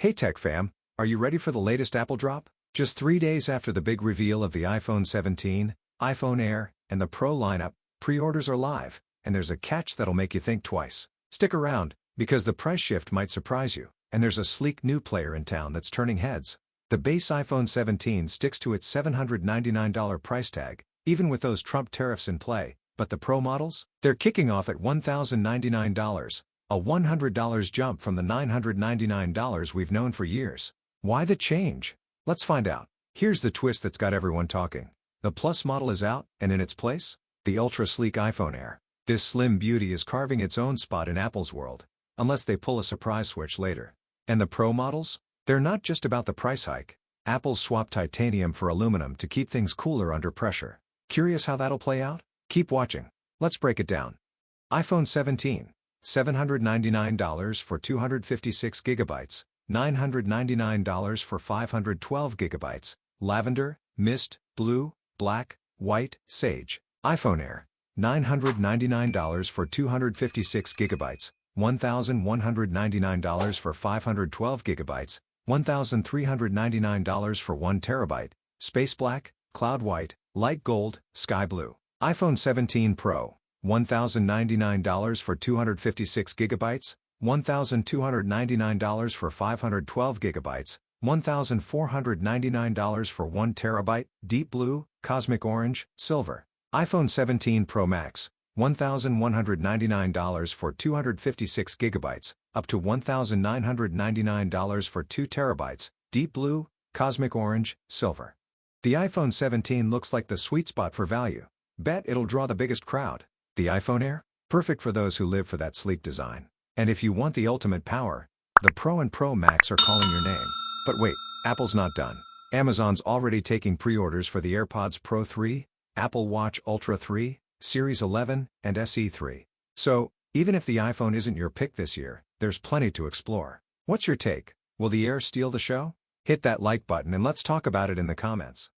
Hey Tech Fam, are you ready for the latest Apple drop? Just 3 days after the big reveal of the iPhone 17, iPhone Air, and the Pro lineup, pre-orders are live, and there's a catch that'll make you think twice. Stick around, because the price shift might surprise you, and there's a sleek new player in town that's turning heads. The base iPhone 17 sticks to its $799 price tag, even with those Trump tariffs in play, but the Pro models? They're kicking off at $1,099. A $100 jump from the $999 we've known for years. Why the change? Let's find out. Here's the twist that's got everyone talking. The Plus model is out, and in its place, the ultra-sleek iPhone Air. This slim beauty is carving its own spot in Apple's world, unless they pull a surprise switch later. And the Pro models? They're not just about the price hike. Apple's swapped titanium for aluminum to keep things cooler under pressure. Curious how that'll play out? Keep watching. Let's break it down. iPhone 17. $799 for 256 gigabytes, $999 for 512 gigabytes, lavender, mist, blue, black, white, sage. iPhone Air, $999 for 256 gigabytes, $1,199 for 512 gigabytes, $1,399 for 1 terabyte, space black, cloud white, light gold, sky blue. iPhone 17 Pro, $1,099 for 256 gigabytes, $1,299 for 512 gigabytes, $1,499 for 1 terabyte, deep blue, cosmic orange, silver. iPhone 17 Pro Max, $1,199 for 256 gigabytes, up to $1,999 for 2 terabytes, deep blue, cosmic orange, silver. The iPhone 17 looks like the sweet spot for value. Bet it'll draw the biggest crowd. The iPhone Air? Perfect for those who live for that sleek design. And if you want the ultimate power, the Pro and Pro Max are calling your name. But wait, Apple's not done. Amazon's already taking pre-orders for the AirPods Pro 3, Apple Watch Ultra 3, Series 11, and SE 3. So, even if the iPhone isn't your pick this year, there's plenty to explore. What's your take? Will the Air steal the show? Hit that like button and let's talk about it in the comments.